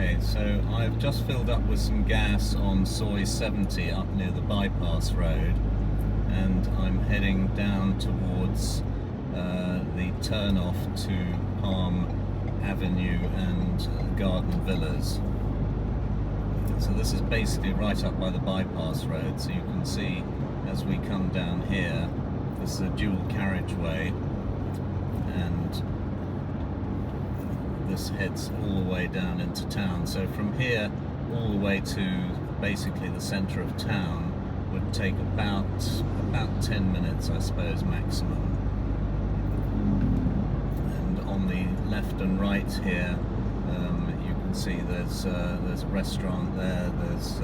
Okay, so I've just filled up with some gas on Soy 70 up near the bypass road, and I'm heading down towards the turn-off to Palm Avenue and Garden Villas. So this is basically right up by the bypass road, so you can see as we come down here, this is a dual carriageway, and this heads all the way down into town. So from here all the way to basically the centre of town would take about 10 minutes, I suppose, maximum. And on the left and right here, you can see there's a restaurant there, there's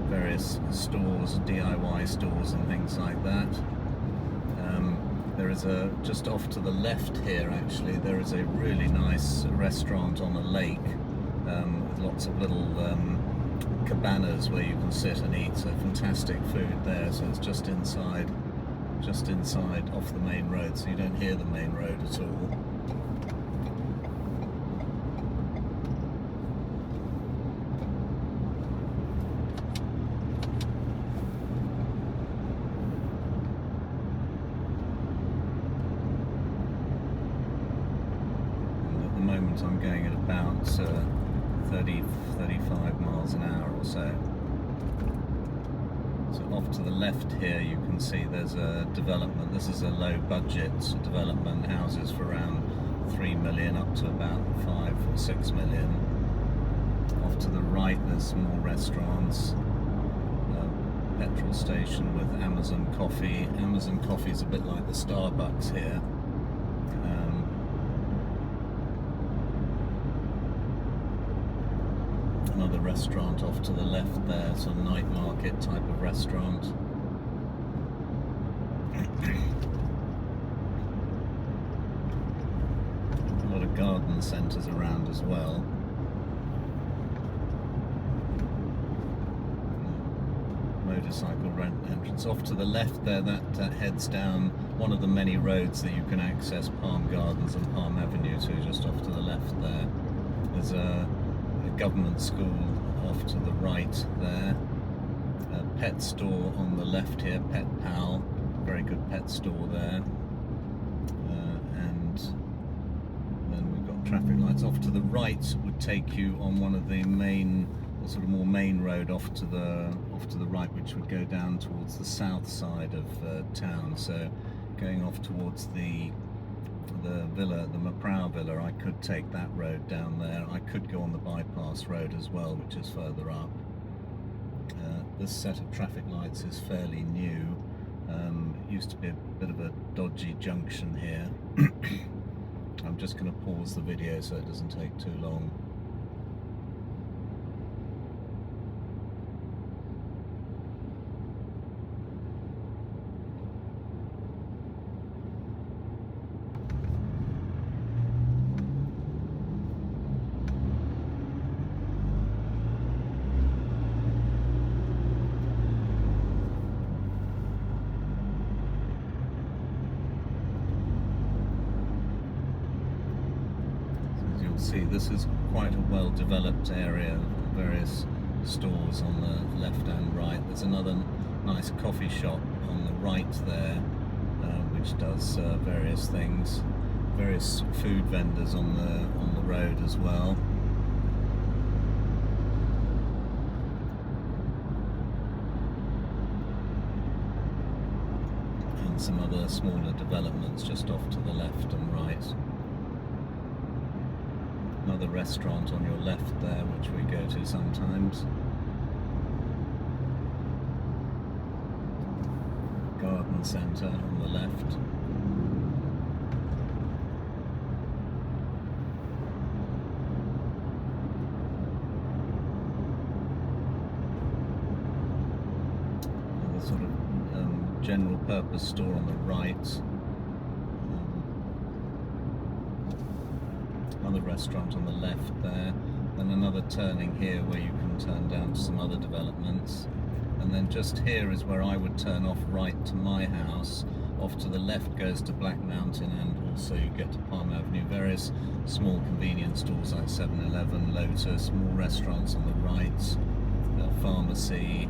various stores, DIY stores and things like that. There is just off to the left here actually, there is a really nice restaurant on a lake with lots of little cabanas where you can sit and eat. So fantastic food there. So it's just inside off the main road, so you don't hear the main road at all. I'm going at about 30-35 miles an hour or so. So off to the left here you can see there's a development. This is a low budget development, houses for around 3 million up to about 5 or 6 million. Off to the right there's some more restaurants, petrol station with Amazon Coffee. Amazon Coffee is a bit like the Starbucks here. Another restaurant off to the left there, some night market type of restaurant. A lot of garden centres around as well. Motorcycle rent entrance. Off to the left there, that heads down one of the many roads that you can access Palm Gardens and Palm Avenue to, just off to the left there. There's a government school off to the right there, a pet store on the left here, Pet Pal, very good pet store there, and then we've got traffic lights. Off to the right would take you on one of the main, or sort of more main road off to the right, which would go down towards the south side of town. So going off towards the villa, the Maprau Villa, I could take that road down there. I could go on the bypass road as well, which is further up. This set of traffic lights is fairly new. It used to be a bit of a dodgy junction here. I'm just going to pause the video so it doesn't take too long. See, this is quite a well-developed area, various stores on the left and right. There's another nice coffee shop on the right there, which does various things. Various food vendors on the road as well. And some other smaller developments just off to the left and right. Another restaurant on your left there, which we go to sometimes. Garden centre on the left. Another sort of general purpose store on the right. Another restaurant on the left there, then another turning here where you can turn down to some other developments, and then just here is where I would turn off right to my house Off to the left goes to Black Mountain, and also you get to Palm Avenue. Various small convenience stores like 7-Eleven, Lotus, more restaurants on the right, a pharmacy.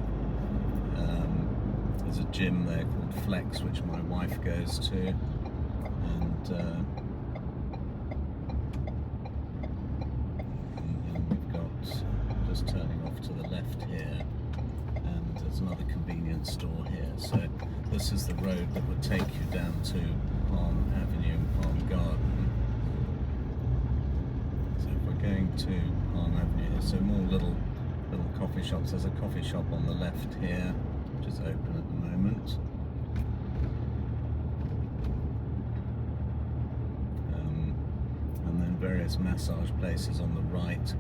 There's a gym there called Flex, which my wife goes to, and we've got, just turning off to the left here, and there's another convenience store here. So this is the road that would take you down to Palm Avenue and Palm Garden. So if we're going to Palm Avenue here, so more little coffee shops. There's a coffee shop on the left here, which is open at the moment. And then various massage places on the right.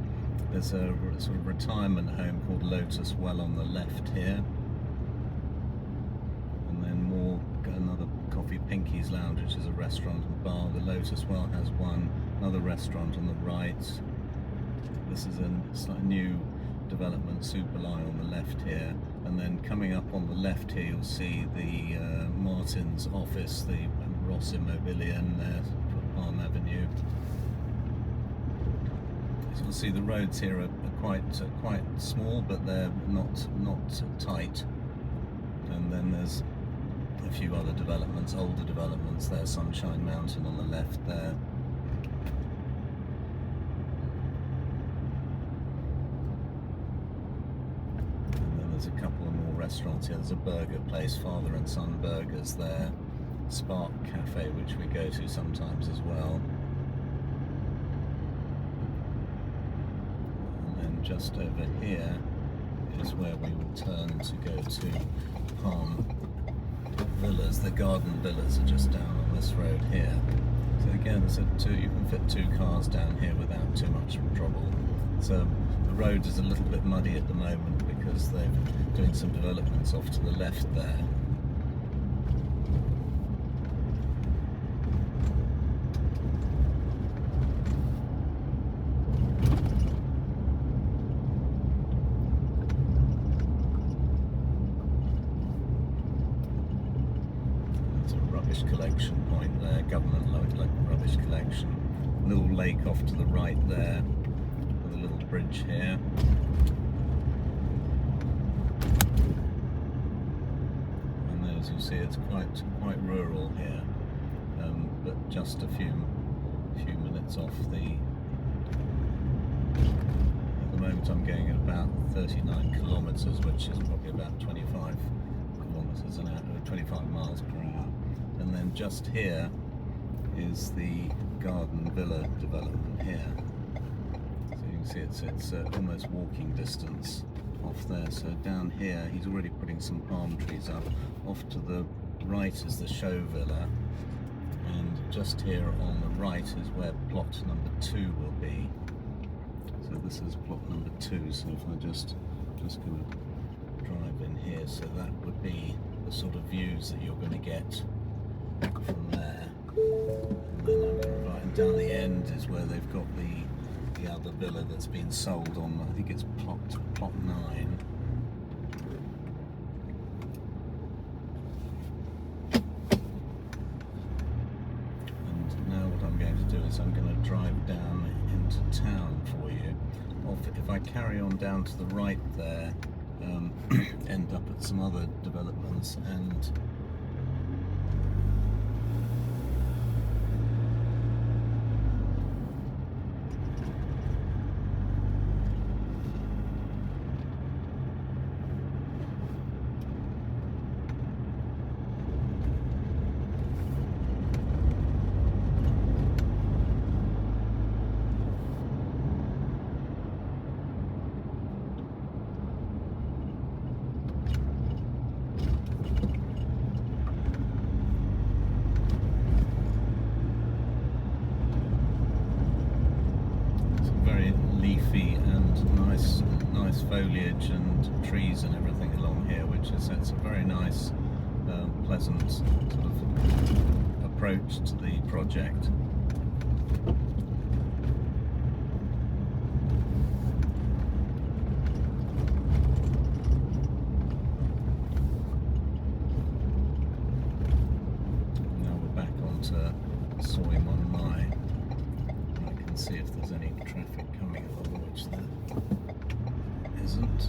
There's a sort of retirement home called Lotus Well on the left here. And then another Coffee Pinky's Lounge, which is a restaurant and bar. The Lotus Well has another restaurant on the right. This is a slightly new development, Superline, on the left here. And then coming up on the left here, you'll see the Martin's office, the Ross Immobilien there, Palm Avenue. As you'll see, the roads here are quite small, but they're not tight. And then there's a few other developments, older developments there. Sunshine Mountain on the left there. There's a couple of more restaurants here. There's a burger place, Father and Son Burgers there. Spark Cafe, which we go to sometimes as well. And then just over here is where we will turn to go to Palm Villas. The garden villas are just down on this road here. So again, you can fit 2 cars down here without too much trouble. So the road is a little bit muddy at the moment because they're doing some developments off to the left there. There's a rubbish collection point there, government rubbish collection. A little lake off to the right there. Little bridge here. And then, as you see, it's quite rural here, but just a few minutes off the. At the moment, I'm going at about 39 kilometres, which is probably about 25 kilometres an hour, 25 miles per hour. And then just here is the garden villa development here. See, it's almost walking distance off there. So down here, he's already putting some palm trees up. Off to the right is the show villa, and just here on the right is where plot number 2 will be. So this is plot number 2. So if I just going to drive in here, so that would be the sort of views that you're going to get from there. And then I'm going to right, and down the end is where they've got the other villa that's been sold on, I think it's plot 9. And now what I'm going to do is I'm going to drive down into town for you. If I carry on down to the right there, end up at some other developments, and foliage and trees and everything along here, which is it's a very nice, pleasant sort of approach to the project. Soy Mon Mai. I can see if there's any traffic coming along, which there isn't.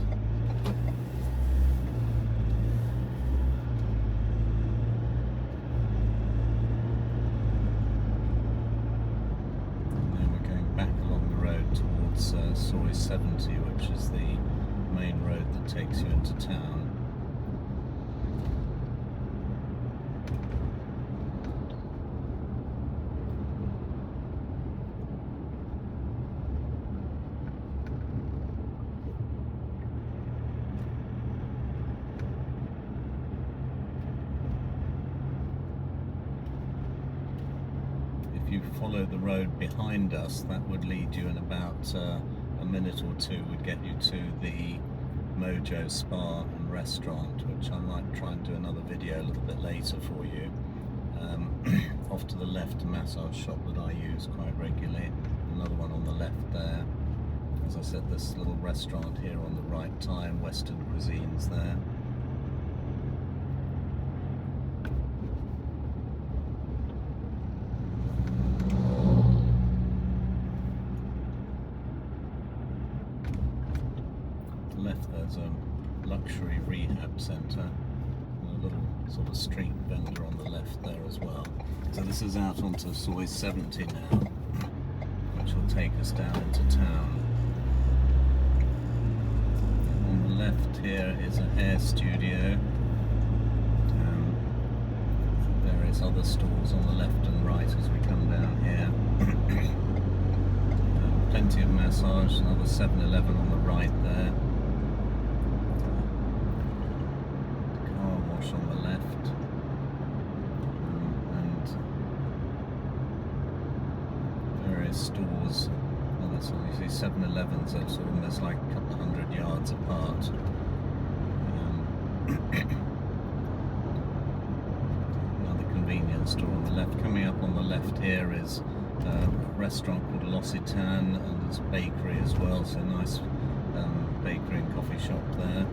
And then we're going back along the road towards Soy 70, which is the main road that takes you into town. If you follow the road behind us, that would lead you in about a minute or two, would get you to the Mojo Spa and Restaurant, which I might try and do another video a little bit later for you. Off to the left, a massage shop that I use quite regularly, another one on the left there. As I said, this little restaurant here on the right, Thai and Western cuisines there. Left there's a luxury rehab centre and a little sort of street vendor on the left there as well. So this is out onto Soy 70 now, which will take us down into town. On the left here is a hair studio, various other stores on the left and right as we come down here. Plenty of massage, another 7-Eleven on the right there. On the left, and various stores. Well, that's all you see. 7-Elevens are sort of almost like a couple of 100 yards apart. Another convenience store on the left. Coming up on the left here is a restaurant called L'Occitane, and there's a bakery as well. So nice bakery and coffee shop there.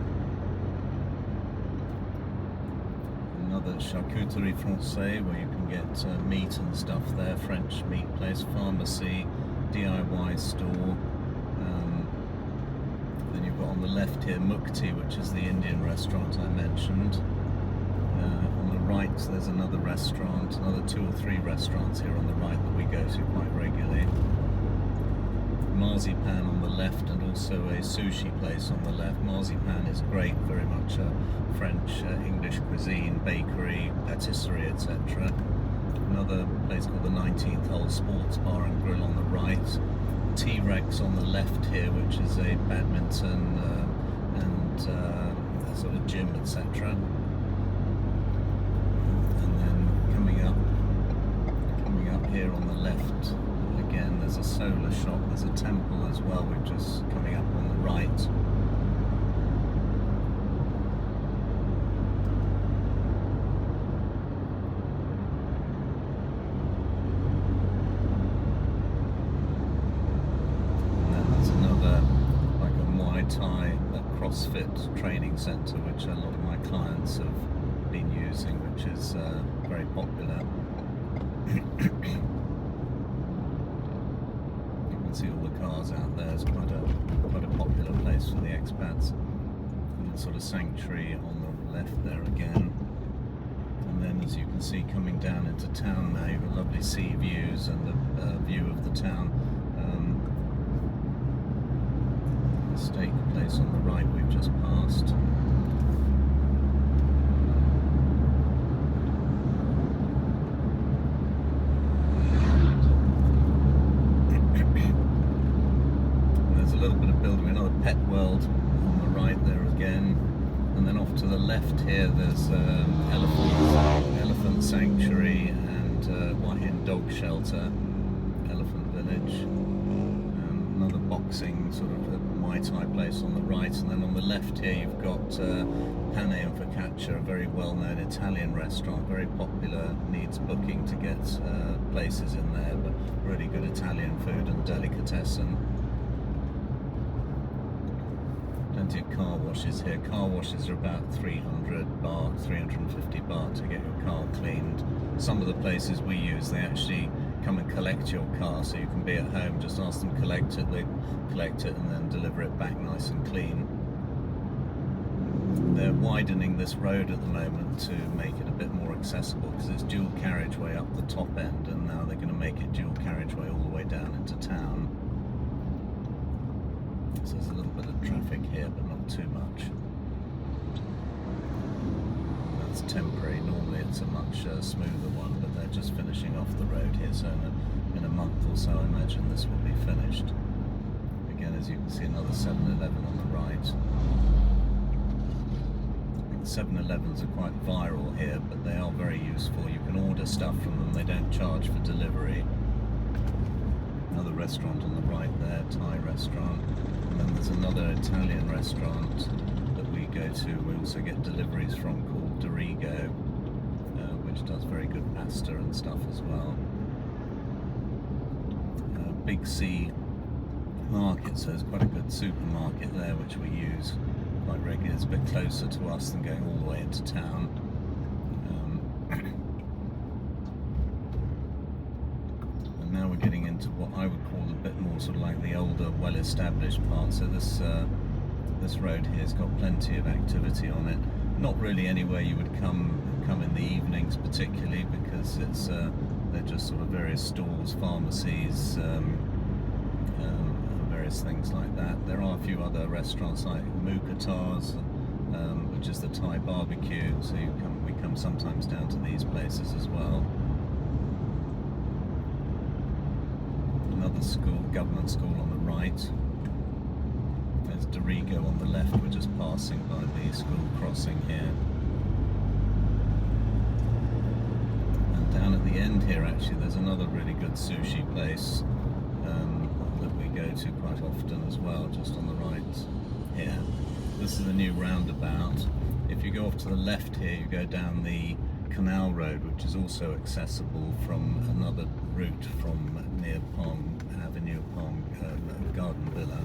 Another charcuterie française where you can get meat and stuff there, French meat place, pharmacy, DIY store. Then you've got on the left here Mukti, which is the Indian restaurant I mentioned. On the right there's another restaurant, another 2 or 3 restaurants here on the right that we go to quite regularly. Marzipan on the left, and also a sushi place on the left. Marzipan is great, very much French, English cuisine, bakery, patisserie, etc. Another place called the 19th Hole Sports Bar and Grill on the right. T-Rex on the left here, which is a badminton and a sort of gym, etc. And then coming up here on the left, again there's a solar shop, there's a temple as well, which is coming up on the right. And then there's another, like a Muay Thai, a CrossFit training centre, which a lot of my clients have been using, which is very popular. See all the cars out there. It's quite a popular place for the expats. And the sort of sanctuary on the left there again. And then, as you can see, coming down into town now, you've got lovely sea views and the view of the town. The steak place on the right we've just passed. Pet World on the right there again, and then off to the left here there's elephant sanctuary and Hua Hin dog shelter, elephant village, another boxing sort of a Muay Thai place on the right, and then on the left here you've got Pane and Focaccia, a very well-known Italian restaurant, very popular, needs booking to get places in there, but really good Italian food and delicatessen. plenty of car washes here. Car washes are about 300 baht, 350 baht to get your car cleaned. Some of the places we use, they actually come and collect your car, so you can be at home, just ask them to collect it, they collect it and then deliver it back nice and clean. They're widening this road at the moment to make it a bit more accessible, because it's dual carriageway up the top end, and now they're going to make it dual carriageway all the way down into town. So there's a little bit of traffic here, but not too much. That's temporary. Normally it's a much smoother one, but they're just finishing off the road here, so in a month or so I imagine this will be finished. Again, as you can see, another 7-Eleven on the right. 7-Elevens are quite viral here, but they are very useful. You can order stuff from them, they don't charge for delivery. Another restaurant on the right there, Thai restaurant. And then there's another Italian restaurant that we go to, we also get deliveries from, called Dorigo, which does very good pasta and stuff as well. Big C Market, so there's quite a good supermarket there which we use quite regularly. It's a bit closer to us than going all the way into town. And now we're getting into what I would call a bit more sort of like the older, well-established part. So this road here's got plenty of activity on it. Not really anywhere you would come in the evenings particularly, because it's they're just sort of various stores, pharmacies, various things like that. There are a few other restaurants like Mukatars, which is the Thai barbecue, so we come sometimes down to these places as well. Another school, government school on the right. There's Dorigo on the left. We're just passing by the school crossing here. And down at the end here, actually, there's another really good sushi place that we go to quite often as well, just on the right here. This is the new roundabout. If you go off to the left here, you go down the Canal Road, which is also accessible from another route from near Palm Avenue, Palm Garden Villa.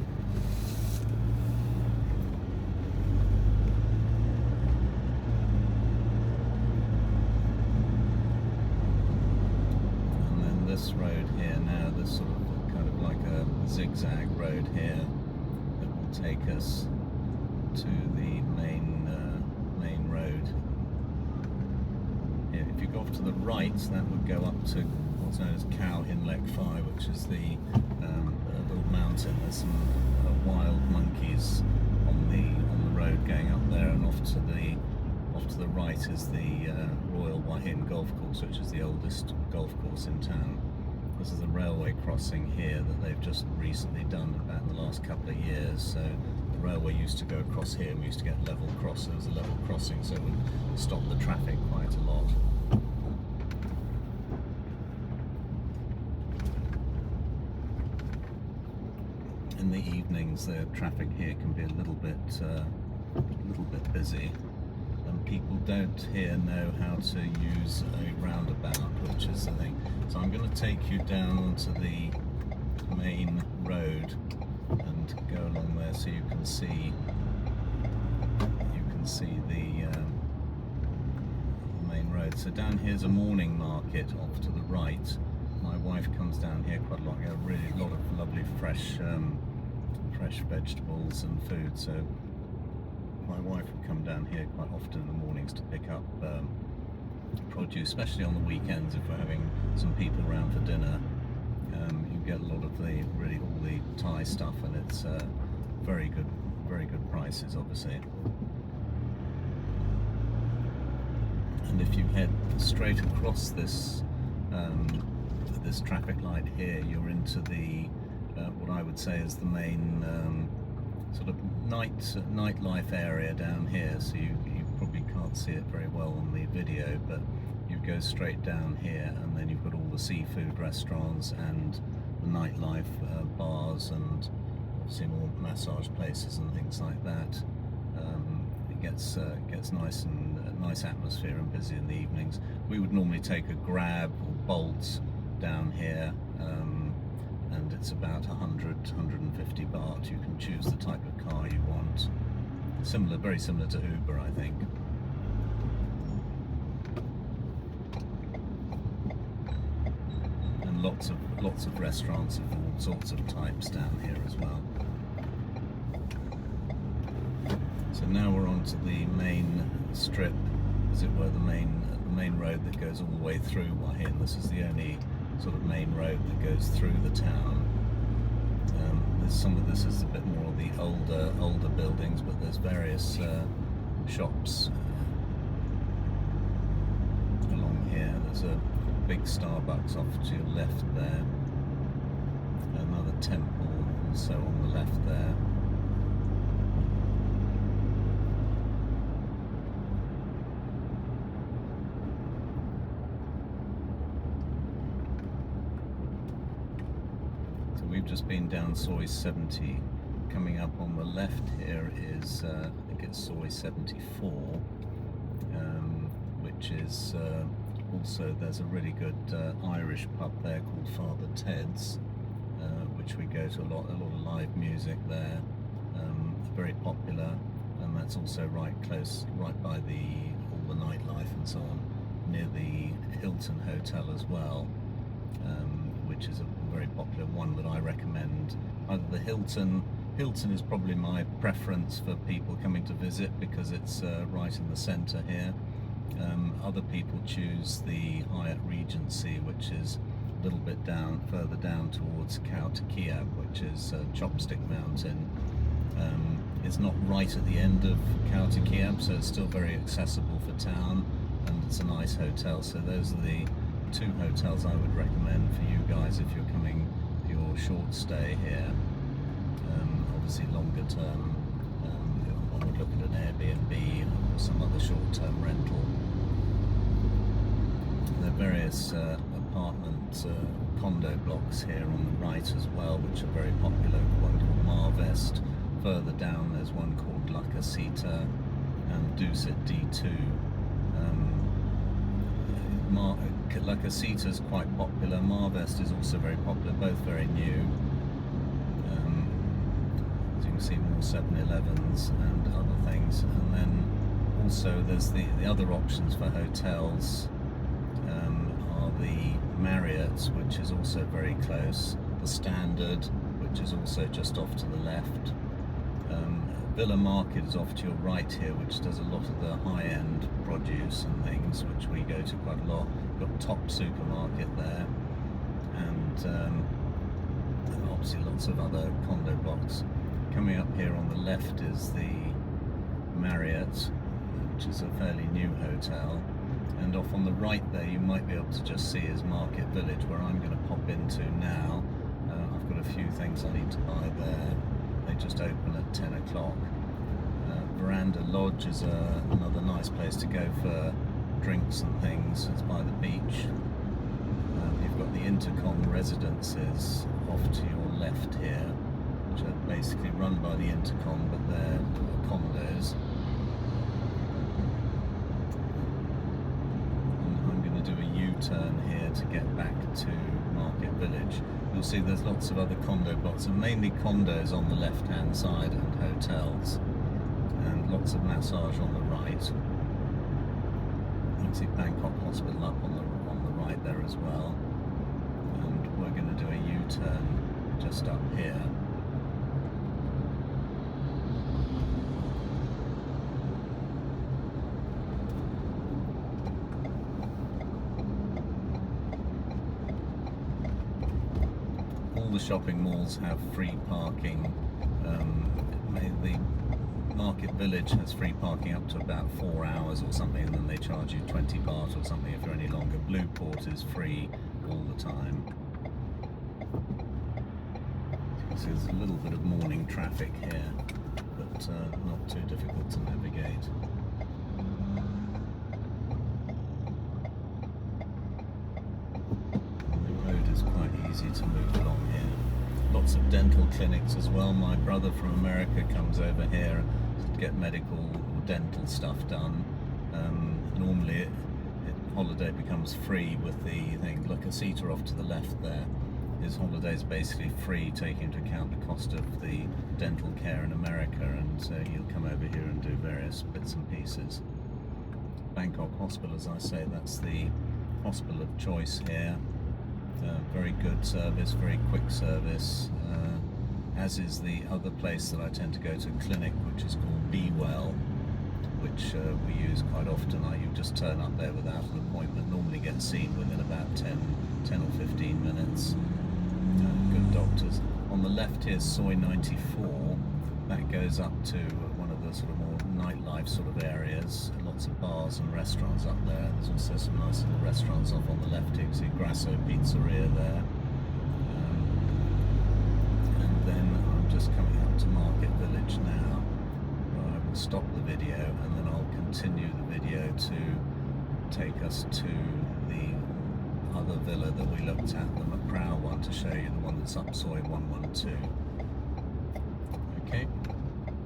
And then this road here now, this sort of kind of like a zigzag road here that will take us to the main road. Here, if you go off to the right, that would go up to what's known as Hua Hin Town, which is the little mountain. There's some wild monkeys on the road going up there, and off to the right is the Royal Hua Hin Golf Course, which is the oldest golf course in town. This is a railway crossing here that they've just recently done about in the last couple of years. So the railway used to go across here, and we used to get level cross. There was a level crossing, so it would stop the traffic quite a lot. In the evenings, the traffic here can be a little bit busy, and people don't here know how to use a roundabout, which is the thing. So I'm going to take you down onto the main road and go along there, so you can see the main road. So down here's a morning market off to the right. My wife comes down here quite a lot. We get a really lot of lovely fresh vegetables and food. So my wife would come down here quite often in the mornings to pick up produce, especially on the weekends if we're having some people around for dinner. You get a lot of all the Thai stuff, and it's very good prices, obviously. And if you head straight across this this traffic light here, you're into the what I would say is the main sort of nightlife area down here. So you probably can't see it very well on the video, but you go straight down here, and then you've got all the seafood restaurants and the nightlife bars, and obviously more massage places and things like that. It gets nice atmosphere and busy in the evenings. We would normally take a Grab or Bolt down here, and it's about 100-150 baht. You can choose the type of car you want. similar, very similar to Uber, I think. And lots of restaurants of all sorts of types down here as well. So now we're on to the main strip, as it were, the main road that goes all the way through Hua Hin. This is the only sort of main road that goes through the town. Some of this is a bit more of the older buildings, but there's various shops along here. There's a big Starbucks off to your left there. Another temple also on the left there. We've just been down Soi 70. Coming up on the left here is, I think it's Soi 74, which is also, there's a really good Irish pub there called Father Ted's, which we go to a lot of live music there, very popular, and that's also right by all the nightlife and so on, near the Hilton Hotel as well, which is a very popular one that I recommend. Either the Hilton is probably my preference for people coming to visit because it's right in the centre here. Other people choose the Hyatt Regency, which is a little bit further down towards Khao Kiab, which is Chopstick Mountain. It's not right at the end of Khao Kiab, so it's still very accessible for town, and it's a nice hotel. So those are the two hotels I would recommend for you guys if you're coming for your short stay here. Obviously longer term, one would look at an Airbnb or some other short-term rental. There are various apartment condo blocks here on the right as well, which are very popular. One called Marvest. Further down there's one called La Casita and Dusit D2. La Casita is quite popular. Marvest is also very popular, both very new. As you can see, more 7-Elevens and other things. And then also there's the other options for hotels are the Marriott, which is also very close, the Standard, which is also just off to the left. Villa Market is off to your right here, which does a lot of the high-end produce and things, which we go to quite a lot. We've got Top Supermarket there, and obviously lots of other condo blocks. Coming up here on the left is the Marriott, which is a fairly new hotel, and off on the right there you might be able to just see is Market Village, where I'm going to pop into now. I've got a few things I need to buy there. They just open at 10 o'clock. Veranda Lodge is another nice place to go for drinks and things. It's by the beach. You've got the Intercom residences off to your left here, which are basically run by the Intercom, but they're condos. And I'm going to do a U-turn here to get back to Market Village. You'll see there's lots of other condo blocks, and mainly condos on the left-hand side and hotels, and lots of massage on the right. You can see Bangkok Hospital up on the right there as well, and we're going to do a U-turn just up here. The shopping malls have free parking. The Market Village has free parking up to about 4 hours or something, and then they charge you 20 baht or something if you're any longer. Blueport is free all the time. So there's a little bit of morning traffic here, but not too difficult to navigate. The road is quite easy to move along here. Lots of dental clinics as well. My brother from America comes over here to get medical or dental stuff done. Normally holiday becomes free with the thing. La Casita off to the left there. his holiday is basically free, taking into account the cost of the dental care in America, and he'll come over here and do various bits and pieces. Bangkok Hospital, as I say, that's the hospital of choice here. Very good service, very quick service, as is the other place that I tend to go to, clinic, which is called Be Well, which we use quite often. You just turn up there without an appointment, normally get seen within about 10 or 15 minutes. Good doctors. On the left here, Soi 94, that goes up to one of the sort of more nightlife sort of areas. Lots of bars and restaurants up there. There's also some nice little restaurants off on the left here. You see Grasso Pizzeria there. And then I'm just coming up to Market Village now. I will stop the video and then I'll continue the video to take us to the other villa that we looked at, the Macrao one, to show you the one that's up Soi 112. Okay.